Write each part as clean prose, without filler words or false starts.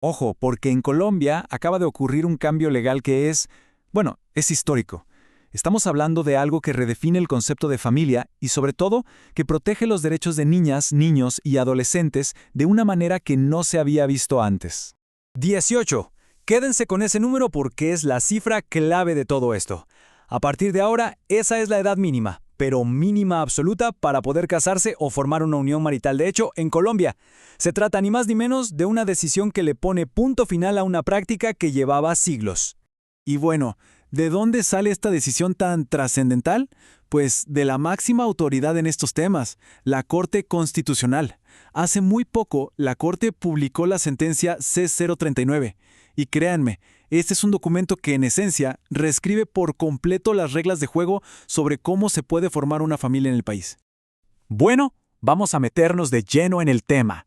Ojo, porque en Colombia acaba de ocurrir un cambio legal que es histórico. Estamos hablando de algo que redefine el concepto de familia y sobre todo que protege los derechos de niñas, niños y adolescentes de una manera que no se había visto antes. 18. Quédense con ese número porque es la cifra clave de todo esto. A partir de ahora, esa es la edad mínima, pero mínima absoluta para poder casarse o formar una unión marital de hecho en Colombia. Se trata ni más ni menos de una decisión que le pone punto final a una práctica que llevaba siglos. Y bueno, ¿de dónde sale esta decisión tan trascendental? Pues de la máxima autoridad en estos temas, la Corte Constitucional. Hace muy poco, la Corte publicó la sentencia C-039. Y créanme, este es un documento que en esencia reescribe por completo las reglas de juego sobre cómo se puede formar una familia en el país. Bueno, vamos a meternos de lleno en el tema.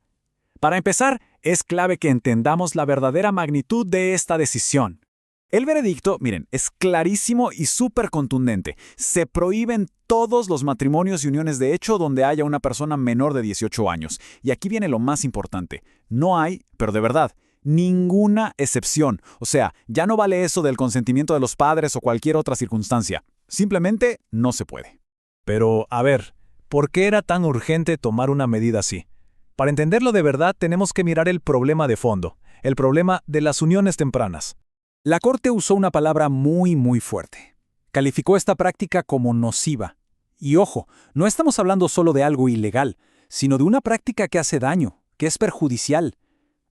Para empezar, es clave que entendamos la verdadera magnitud de esta decisión. El veredicto, miren, es clarísimo y súper contundente. Se prohíben todos los matrimonios y uniones de hecho donde haya una persona menor de 18 años. Y aquí viene lo más importante. No hay, pero de verdad, ninguna excepción. O sea, ya no vale eso del consentimiento de los padres o cualquier otra circunstancia. Simplemente no se puede. Pero, a ver, ¿por qué era tan urgente tomar una medida así? Para entenderlo de verdad tenemos que mirar el problema de fondo, el problema de las uniones tempranas. La Corte usó una palabra muy fuerte. Calificó esta práctica como nociva. Y ojo, no estamos hablando solo de algo ilegal, sino de una práctica que hace daño, que es perjudicial.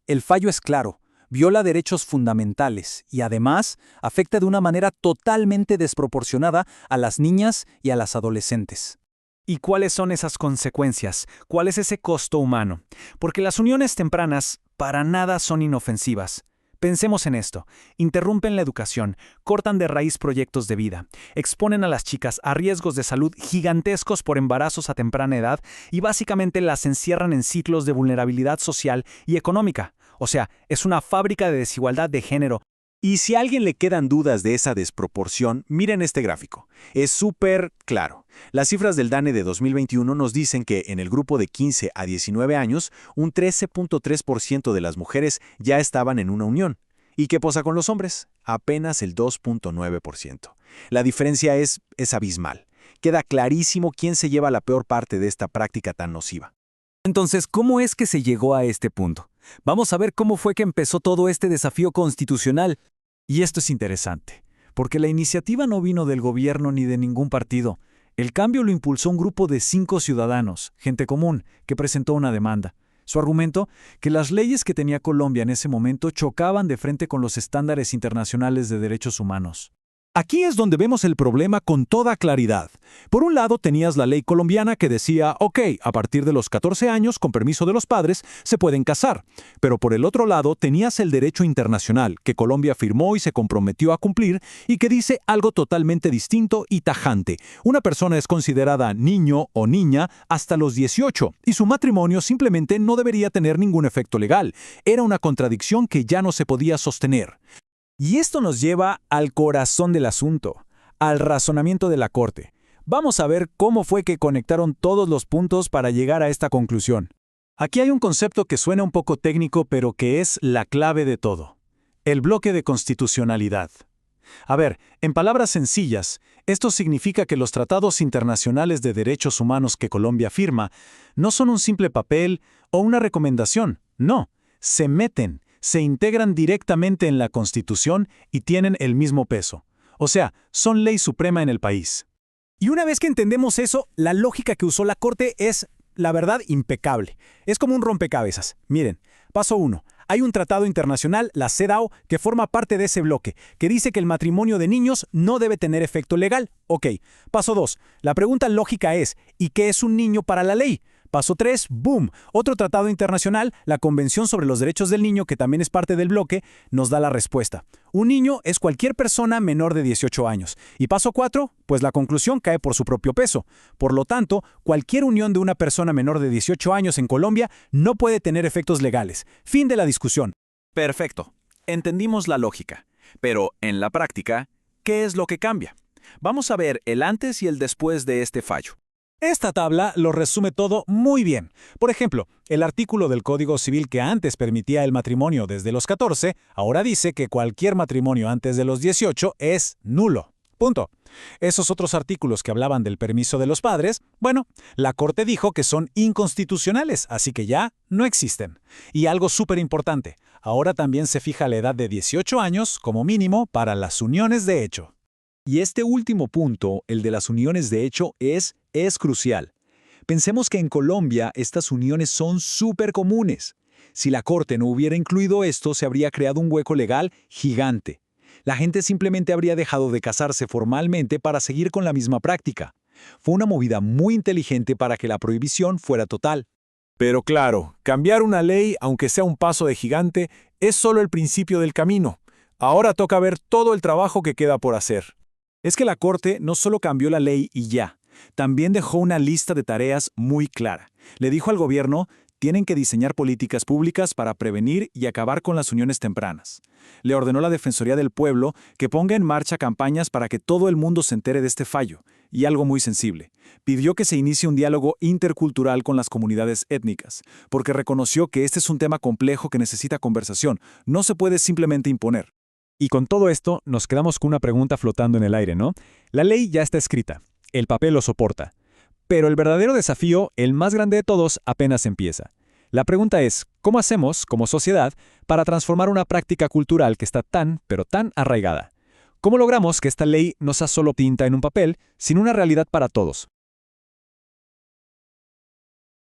El fallo es claro, viola derechos fundamentales y además afecta de una manera totalmente desproporcionada a las niñas y a las adolescentes. ¿Y cuáles son esas consecuencias? ¿Cuál es ese costo humano? Porque las uniones tempranas para nada son inofensivas. Pensemos en esto. Interrumpen la educación, cortan de raíz proyectos de vida, exponen a las chicas a riesgos de salud gigantescos por embarazos a temprana edad y básicamente las encierran en ciclos de vulnerabilidad social y económica. O sea, es una fábrica de desigualdad de género. Y si a alguien le quedan dudas de esa desproporción, miren este gráfico. Es súper claro. Las cifras del DANE de 2021 nos dicen que en el grupo de 15 a 19 años, un 13.3% de las mujeres ya estaban en una unión. ¿Y qué pasa con los hombres? Apenas el 2.9%. La diferencia es abismal. Queda clarísimo quién se lleva la peor parte de esta práctica tan nociva. Entonces, ¿cómo es que se llegó a este punto? Vamos a ver cómo fue que empezó todo este desafío constitucional. Y esto es interesante, porque la iniciativa no vino del gobierno ni de ningún partido. El cambio lo impulsó un grupo de 5 ciudadanos, gente común, que presentó una demanda. Su argumento, que las leyes que tenía Colombia en ese momento chocaban de frente con los estándares internacionales de derechos humanos. Aquí es donde vemos el problema con toda claridad. Por un lado tenías la ley colombiana que decía, ok, a partir de los 14 años, con permiso de los padres, se pueden casar. Pero por el otro lado tenías el derecho internacional, que Colombia firmó y se comprometió a cumplir, y que dice algo totalmente distinto y tajante. Una persona es considerada niño o niña hasta los 18, y su matrimonio simplemente no debería tener ningún efecto legal. Era una contradicción que ya no se podía sostener. Y esto nos lleva al corazón del asunto, al razonamiento de la Corte. Vamos a ver cómo fue que conectaron todos los puntos para llegar a esta conclusión. Aquí hay un concepto que suena un poco técnico, pero que es la clave de todo. El bloque de constitucionalidad. A ver, en palabras sencillas, esto significa que los tratados internacionales de derechos humanos que Colombia firma no son un simple papel o una recomendación, no, se integran directamente en la Constitución y tienen el mismo peso. O sea, son ley suprema en el país. Y una vez que entendemos eso, la lógica que usó la Corte es, la verdad, impecable. Es como un rompecabezas. Miren, paso 1. Hay un tratado internacional, la CEDAW, que forma parte de ese bloque, que dice que el matrimonio de niños no debe tener efecto legal. Ok. Paso 2. La pregunta lógica es, ¿y qué es un niño para la ley? Paso 3, ¡boom! Otro tratado internacional, la Convención sobre los Derechos del Niño, que también es parte del bloque, nos da la respuesta. Un niño es cualquier persona menor de 18 años. Y paso 4, pues la conclusión cae por su propio peso. Por lo tanto, cualquier unión de una persona menor de 18 años en Colombia no puede tener efectos legales. Fin de la discusión. Perfecto. Entendimos la lógica. Pero, en la práctica, ¿qué es lo que cambia? Vamos a ver el antes y el después de este fallo. Esta tabla lo resume todo muy bien. Por ejemplo, el artículo del Código Civil que antes permitía el matrimonio desde los 14, ahora dice que cualquier matrimonio antes de los 18 es nulo. Punto. Esos otros artículos que hablaban del permiso de los padres, bueno, la Corte dijo que son inconstitucionales, así que ya no existen. Y algo súper importante, ahora también se fija la edad de 18 años como mínimo para las uniones de hecho. Y este último punto, el de las uniones de hecho, es crucial. Pensemos que en Colombia estas uniones son súper comunes. Si la Corte no hubiera incluido esto, se habría creado un hueco legal gigante. La gente simplemente habría dejado de casarse formalmente para seguir con la misma práctica. Fue una movida muy inteligente para que la prohibición fuera total. Pero claro, cambiar una ley, aunque sea un paso de gigante, es solo el principio del camino. Ahora toca ver todo el trabajo que queda por hacer. Es que la Corte no solo cambió la ley y ya, también dejó una lista de tareas muy clara. Le dijo al gobierno, tienen que diseñar políticas públicas para prevenir y acabar con las uniones tempranas. Le ordenó a la Defensoría del Pueblo que ponga en marcha campañas para que todo el mundo se entere de este fallo. Y algo muy sensible, pidió que se inicie un diálogo intercultural con las comunidades étnicas, porque reconoció que este es un tema complejo que necesita conversación, no se puede simplemente imponer. Y con todo esto, nos quedamos con una pregunta flotando en el aire, ¿no? La ley ya está escrita, el papel lo soporta. Pero el verdadero desafío, el más grande de todos, apenas empieza. La pregunta es, ¿cómo hacemos, como sociedad, para transformar una práctica cultural que está tan, pero tan arraigada? ¿Cómo logramos que esta ley no sea solo tinta en un papel, sino una realidad para todos?